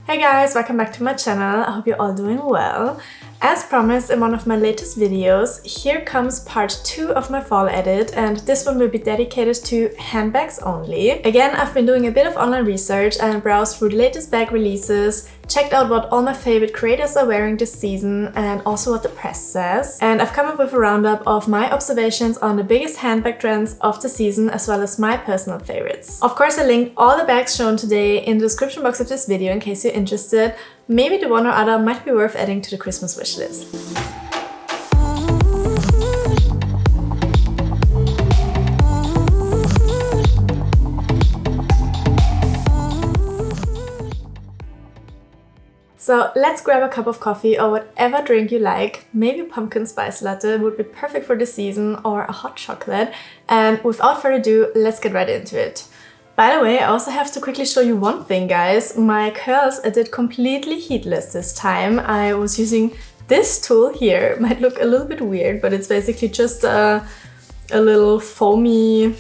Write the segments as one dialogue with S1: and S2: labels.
S1: Hey guys, welcome back to my channel. I hope you're all doing well. As promised in one of my latest videos, here comes part 2 of my fall edit, and this one will be dedicated to handbags only. Again, I've been doing a bit of online research and browsed through the latest bag releases, checked out what all my favorite creators are wearing this season and also what the press says. And I've come up with a roundup of my observations on the biggest handbag trends of the season as well as my personal favorites. Of course, I linked all the bags shown today in the description box of this video in case you're interested. Maybe the one or other might be worth adding to the Christmas wish list. So let's grab a cup of coffee or whatever drink you like. Maybe pumpkin spice latte would be perfect for the season, or a hot chocolate. And without further ado, let's get right into it. By the way, I also have to quickly show you one thing, guys. My curls I did completely heatless this time. I was using this tool here. It might look a little bit weird, but it's basically just a little foamy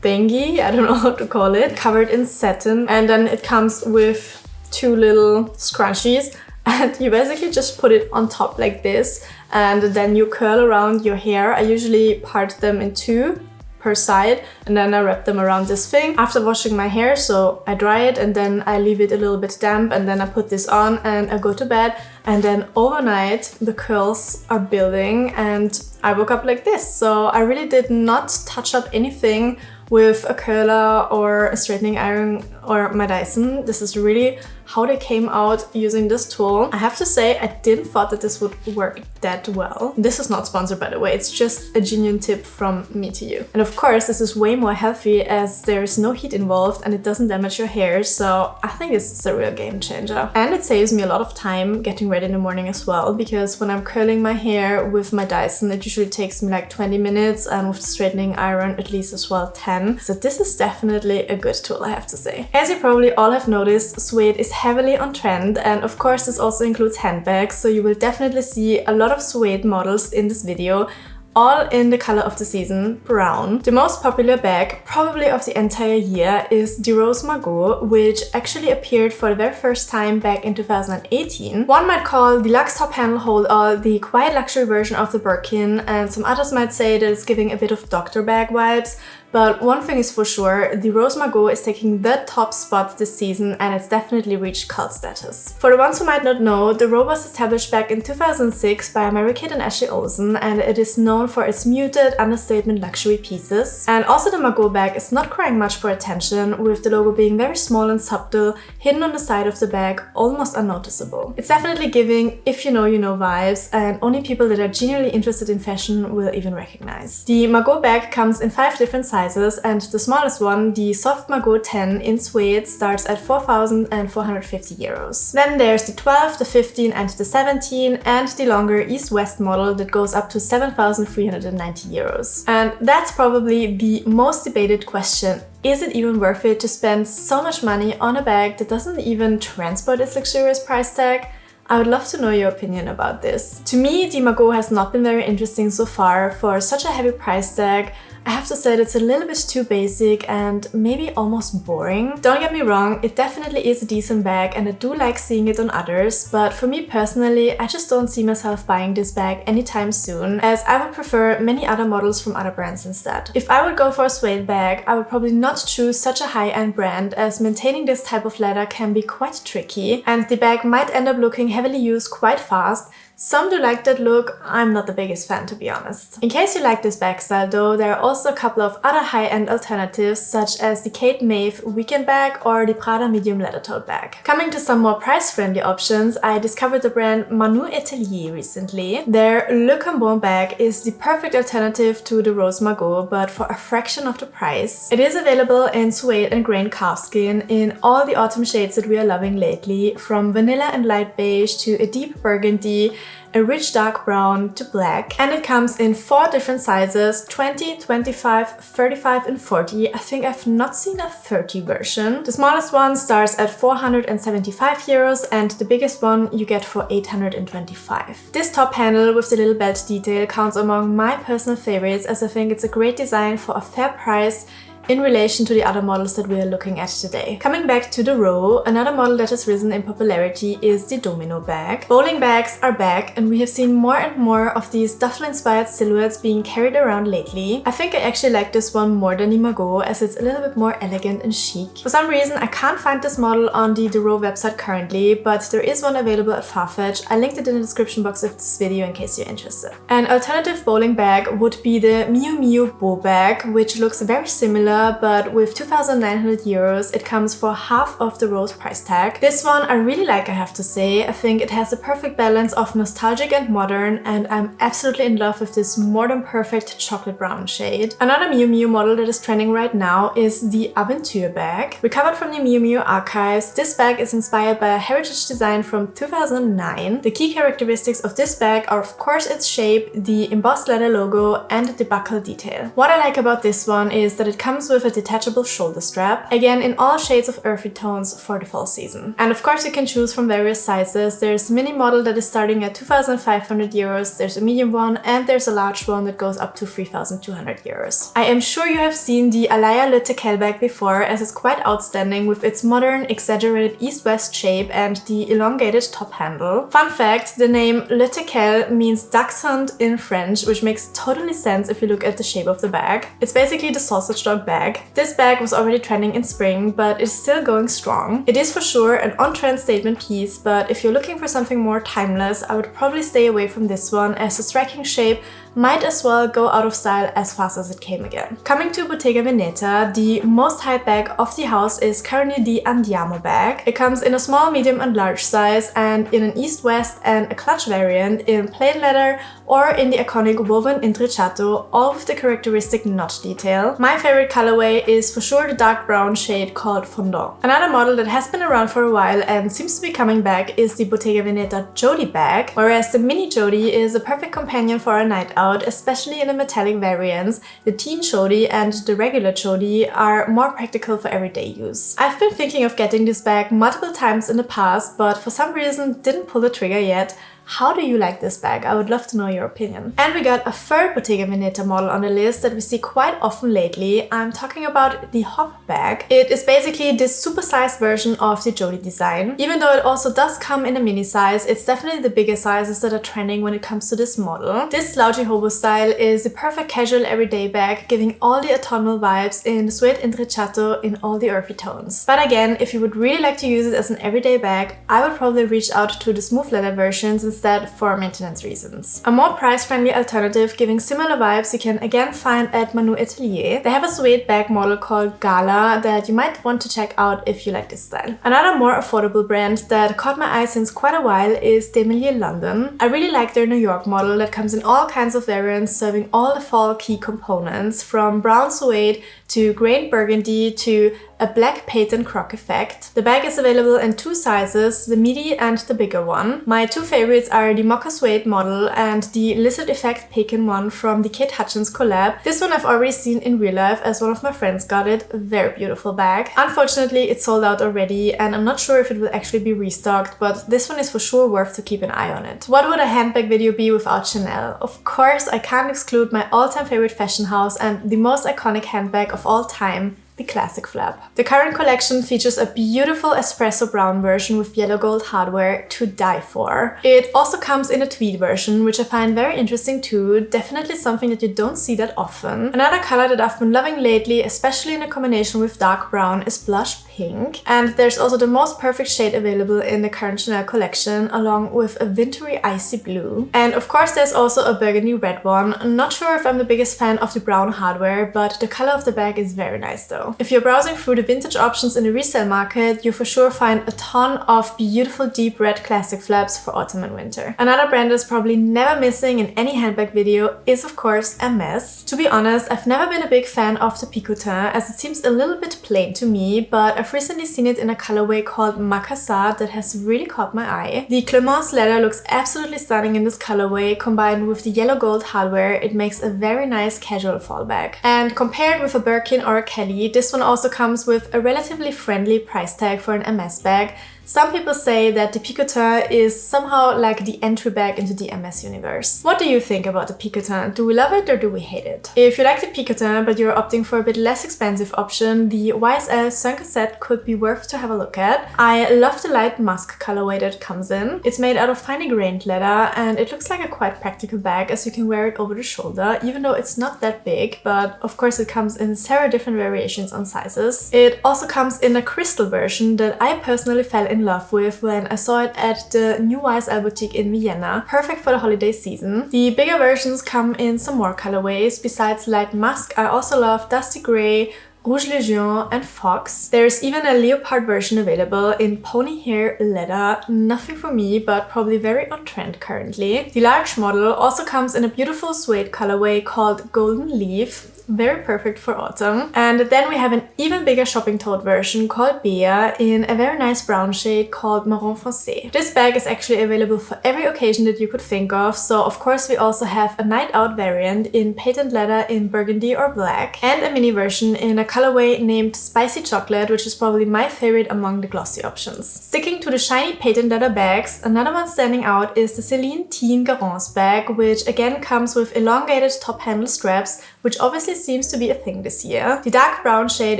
S1: thingy, I don't know how to call it, covered in satin. And then it comes with 2 little scrunchies, and you basically just put it on top like this, and then you curl around your hair. I usually part them in 2 per side, and then I wrap them around this thing after washing my hair. So I dry it and then I leave it a little bit damp, and then I put this on and I go to bed, and then overnight the curls are building and I woke up like this. So I really did not touch up anything with a curler or a straightening iron or my Dyson. This is really how they came out using this tool. I have to say, I didn't thought that this would work that well. This is not sponsored, by the way. It's just a genuine tip from me to you. And of course, this is way more healthy as there's no heat involved and it doesn't damage your hair. So I think this is a real game changer. And it saves me a lot of time getting ready in the morning as well, because when I'm curling my hair with my Dyson, it usually takes me like 20 minutes, and with the straightening iron at least as well 10. So this is definitely a good tool, I have to say. As you probably all have noticed, suede is heavily on trend, and of course this also includes handbags, so you will definitely see a lot of suede models in this video, all in the color of the season, brown. The most popular bag, probably of the entire year, is the Row Margaux, which actually appeared for the very first time back in 2018. One might call the Luxe top handle hold all the quiet luxury version of the Birkin, and some others might say that it's giving a bit of doctor bag vibes. But one thing is for sure, the Row Margaux is taking the top spot this season, and it's definitely reached cult status. For the ones who might not know, the Row was established back in 2006 by Mary-Kate and Ashley Olsen, and it is known for its muted, understatement luxury pieces. And also the Margaux bag is not crying much for attention, with the logo being very small and subtle, hidden on the side of the bag, almost unnoticeable. It's definitely giving if you know vibes, and only people that are genuinely interested in fashion will even recognize. The Margaux bag comes in 5 different sizes, and the smallest one, the Soft Margaux 10 in suede, starts at 4,450 euros. Then there's the 12, the 15 and the 17, and the longer East-West model that goes up to 7,390 euros. And that's probably the most debated question. Is it even worth it to spend so much money on a bag that doesn't even transport its luxurious price tag? I would love to know your opinion about this. To me, the Margaux has not been very interesting so far. For such a heavy price tag, I have to say that it's a little bit too basic and maybe almost boring. Don't get me wrong, it definitely is a decent bag and I do like seeing it on others, but for me personally, I just don't see myself buying this bag anytime soon, as I would prefer many other models from other brands instead. If I would go for a suede bag, I would probably not choose such a high-end brand, as maintaining this type of leather can be quite tricky, and the bag might end up looking heavily used quite fast. Some do like that look, I'm not the biggest fan, to be honest. In case you like this bag style though, there are also a couple of other high-end alternatives, such as the Khaite Maeve weekend bag or the Prada medium leather tote bag. Coming to some more price-friendly options, I discovered the brand Manu Atelier recently. Their Le Cambon bag is the perfect alternative to the Row Margaux, but for a fraction of the price. It is available in suede and grain calfskin in all the autumn shades that we are loving lately, from vanilla and light beige to a deep burgundy, a rich dark brown to black, and it comes in 4 different sizes: 20, 25, 35 and 40. I think I've not seen a 30 version. The smallest one starts at 475 euros and the biggest one you get for 825. This top handle with the little belt detail counts among my personal favorites, as I think it's a great design for a fair price. in relation to the other models that we are looking at today. Coming back to the Row, another model that has risen in popularity is the Domino bag. Bowling bags are back, and we have seen more and more of these duffel-inspired silhouettes being carried around lately. I think I actually like this one more than the Margaux, as it's a little bit more elegant and chic. For some reason, I can't find this model on the Row website currently, but there is one available at Farfetch. I linked it in the description box of this video in case you're interested. An alternative bowling bag would be the MiuMiu Beau bag, which looks very similar, but with 2,900 euros, it comes for half of the Row's price tag. This one I really like, I have to say. I think it has the perfect balance of nostalgic and modern, and I'm absolutely in love with this more than perfect chocolate brown shade. Another MiuMiu model that is trending right now is the Aventure bag. Recovered from the MiuMiu archives, this bag is inspired by a heritage design from 2009. The key characteristics of this bag are of course its shape, the embossed leather logo, and the buckle detail. What I like about this one is that it comes with a detachable shoulder strap, again in all shades of earthy tones for the fall season. And of course you can choose from various sizes. There's a mini model that is starting at 2,500 euros, there's a medium one, and there's a large one that goes up to 3,200 euros. I am sure you have seen the Alaia Le Tequel bag before, as it's quite outstanding with its modern, exaggerated east-west shape and the elongated top handle. Fun fact, the name Le Tequel means dachshund in French, which makes totally sense if you look at the shape of the bag. It's basically the sausage dog bag. This bag was already trending in spring, but is still going strong. It is for sure an on-trend statement piece, but if you're looking for something more timeless, I would probably stay away from this one, as the striking shape might as well go out of style as fast as it came again. Coming to Bottega Veneta, the most hyped bag of the house is currently the Andiamo bag. It comes in a small, medium and large size, and in an east-west and a clutch variant in plain leather or in the iconic woven intrecciato, all with the characteristic notch detail. My favorite colorway is for sure the dark brown shade called Fondant. Another model that has been around for a while and seems to be coming back is the Bottega Veneta Jodie bag, whereas the mini Jodie is a perfect companion for a night out, especially in the metallic variants. The teen Jodie and the regular Jodie are more practical for everyday use. I've been thinking of getting this bag multiple times in the past, but for some reason didn't pull the trigger yet. How do you like this bag? I would love to know your opinion. And we got a third Bottega Veneta model on the list that we see quite often lately. I'm talking about the Hop bag. It is basically this supersized version of the Jodie design. Even though it also does come in a mini size, it's definitely the bigger sizes that are trending when it comes to this model. This slouchy hobo style is the perfect casual everyday bag, giving all the autumnal vibes in suede intrecciato in all the earthy tones. But again, if you would really like to use it as an everyday bag, I would probably reach out to the smooth leather versions instead for maintenance reasons. A more price-friendly alternative giving similar vibes you can again find at Manu Atelier. They have a suede bag model called Gala that you might want to check out if you like this style. Another more affordable brand that caught my eye since quite a while is Demellier London. I really like their New York model that comes in all kinds of variants, serving all the fall key components, from brown suede to grain burgundy to a black patent croc effect. The bag is available in two sizes, the midi and the bigger one. My two favorites are the mocha suede model and the lizard effect pecan one from the Kate Hutchins collab. This one I've already seen in real life as one of my friends got it. A very beautiful bag. Unfortunately, it's sold out already and I'm not sure if it will actually be restocked, but this one is for sure worth to keep an eye on it. What would a handbag video be without Chanel? Of course, I can't exclude my all-time favorite fashion house and the most iconic handbag of all time, the classic flap. The current collection features a beautiful espresso brown version with yellow gold hardware to die for. It also comes in a tweed version, which I find very interesting too, definitely something that you don't see that often. Another color that I've been loving lately, especially in a combination with dark brown, is blush pink. And there's also the most perfect shade available in the current Chanel collection, along with a wintry icy blue. And of course there's also a burgundy red one. I'm not sure if I'm the biggest fan of the brown hardware, but the color of the bag is very nice though. If you're browsing through the vintage options in the resale market, you for sure find a ton of beautiful deep red classic flaps for autumn and winter. Another brand that's probably never missing in any handbag video is of course Hermes. To be honest, I've never been a big fan of the Picotin, as it seems a little bit plain to me, but I've recently seen it in a colorway called Macassar that has really caught my eye. The Clemence leather looks absolutely stunning in this colorway. Combined with the yellow gold hardware, it makes a very nice casual fall bag. And compared with a Birkin or a Kelly, this one also comes with a relatively friendly price tag for an Hermes bag. Some people say that the Picotin is somehow like the entry bag into the Hermes universe. What do you think about the Picotin? Do we love it or do we hate it? If you like the Picotin but you're opting for a bit less expensive option, the YSL 5 set could be worth to have a look at. I love the light musk colorway that it comes in. It's made out of finely grained leather and it looks like a quite practical bag as you can wear it over the shoulder, even though it's not that big, but of course it comes in several different variations on sizes. It also comes in a crystal version that I personally fell in love with when I saw it at the new YSL boutique in Vienna. Perfect for the holiday season. The bigger versions come in some more colorways. Besides light musk, I also love dusty gray, Rouge Légion and Fox. There's even a leopard version available in pony hair leather. Nothing for me, but probably very on trend currently. The large model also comes in a beautiful suede colorway called Golden Leaf. Very perfect for autumn. And then we have an even bigger shopping tote version called Bea in a very nice brown shade called Marron Foncé. This bag is actually available for every occasion that you could think of, so of course we also have a night out variant in patent leather in burgundy or black, and a mini version in a colorway named Spicy Chocolate, which is probably my favorite among the glossy options. Sticking to the shiny patent leather bags, another one standing out is the Celine Teen Garance bag, which again comes with elongated top handle straps, which obviously seems to be a thing this year. The dark brown shade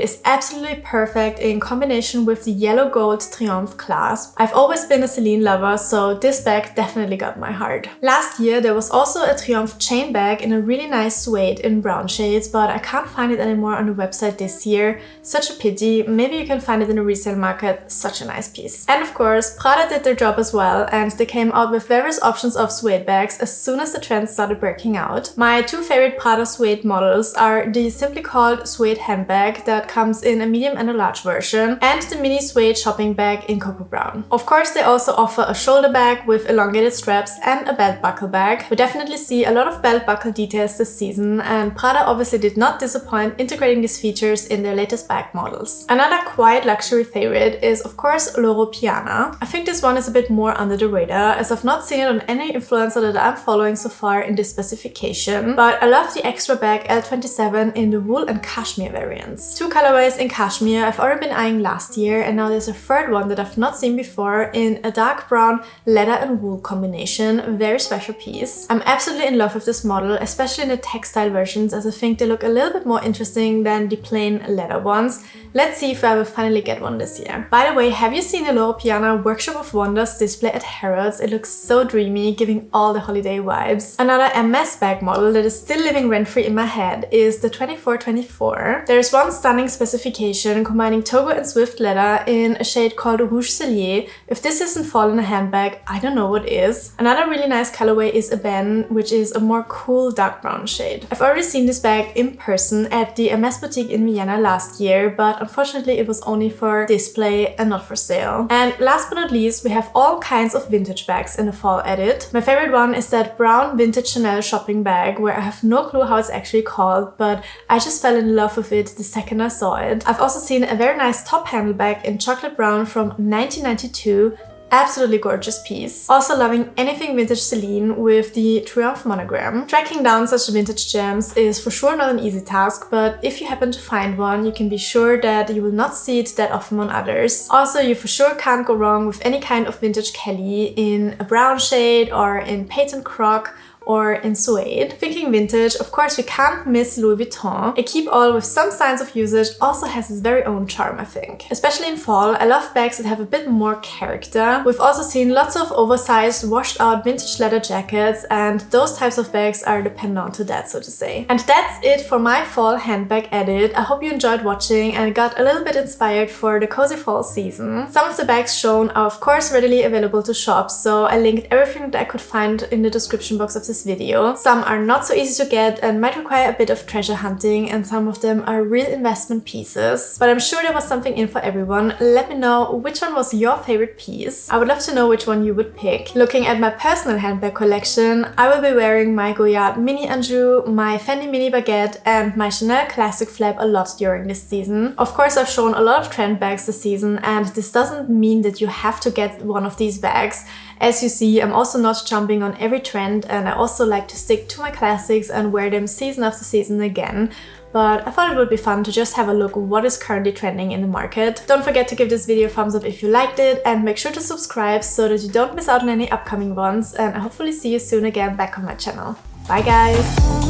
S1: is absolutely perfect in combination with the yellow gold Triomphe clasp. I've always been a Celine lover, so this bag definitely got my heart. Last year there was also a Triomphe chain bag in a really nice suede in brown shades, but I can't find it anymore on the website this year. Such a pity. Maybe you can find it in the resale market. Such a nice piece. And of course, Prada did their job as well, and they came out with various options of suede bags as soon as the trend started breaking out. My two favorite Prada suede models are the simply called suede handbag that comes in a medium and a large version, and the mini suede shopping bag in cocoa brown. Of course, they also offer a shoulder bag with elongated straps and a belt buckle bag. We definitely see a lot of belt buckle details this season, and Prada obviously did not disappoint integrating these features in their latest bag models. Another quiet luxury favorite is of course Loro Piana. I think this one is a bit more under the radar as I've not seen it on any influencer that I'm following so far in this specification, but I love the extra bag L27 in the wool and cashmere variants. Two colorways in cashmere I've already been eyeing last year, and now there's a third one that I've not seen before in a dark brown leather and wool combination. Very special piece. I'm absolutely in love with this model, especially in the textile versions, as I think they look a little bit more interesting than the plain leather ones. Let's see if I will finally get one this year. By the way, have you seen the Loro Piana Workshop of Wonders display at Harrods? It looks so dreamy, giving all the holiday vibes. Another Hermès bag model that is still living rent-free in my head is the 2424. There is one stunning specification combining Togo and Swift leather in a shade called Rouge Cellier. If this isn't fall in a handbag, I don't know what is. Another really nice colorway is Ebene, which is a more cool dark brown shade. I've already seen this bag in person at the Hermes boutique in Vienna last year, but unfortunately it was only for display and not for sale. And last but not least, we have all kinds of vintage bags in the fall edit. My favorite one is that brown vintage Chanel shopping bag where I have no clue how it's actually called, but I just fell in love with it the second I saw it. I've also seen a very nice top handle bag in chocolate brown from 1992. Absolutely gorgeous piece. Also loving anything vintage Celine with the Triomphe monogram. Tracking down such vintage gems is for sure not an easy task, but if you happen to find one, you can be sure that you will not see it that often on others. Also, you for sure can't go wrong with any kind of vintage Kelly in a brown shade or in patent croc or in suede. Thinking vintage, of course we can't miss Louis Vuitton. A Keepall with some signs of usage also has its very own charm, I think. Especially in fall, I love bags that have a bit more character. We've also seen lots of oversized, washed out vintage leather jackets, and those types of bags are the pendant to that, so to say. And that's it for my fall handbag edit. I hope you enjoyed watching and got a little bit inspired for the cozy fall season. Some of the bags shown are of course readily available to shop, so I linked everything that I could find in the description box of this video. Some are not so easy to get and might require a bit of treasure hunting, and some of them are real investment pieces. But I'm sure there was something in for everyone. Let me know which one was your favorite piece. I would love to know which one you would pick. Looking at my personal handbag collection, I will be wearing my Goyard Mini Anjou, my Fendi Mini Baguette and my Chanel Classic Flap a lot during this season. Of course, I've shown a lot of trend bags this season, and this doesn't mean that you have to get one of these bags. As you see, I'm also not jumping on every trend, and I also like to stick to my classics and wear them season after season again. but I thought it would be fun to just have a look what is currently trending in the market. Don't forget to give this video a thumbs up if you liked it, and make sure to subscribe so that you don't miss out on any upcoming ones, and I hopefully see you soon again back on my channel. Bye guys!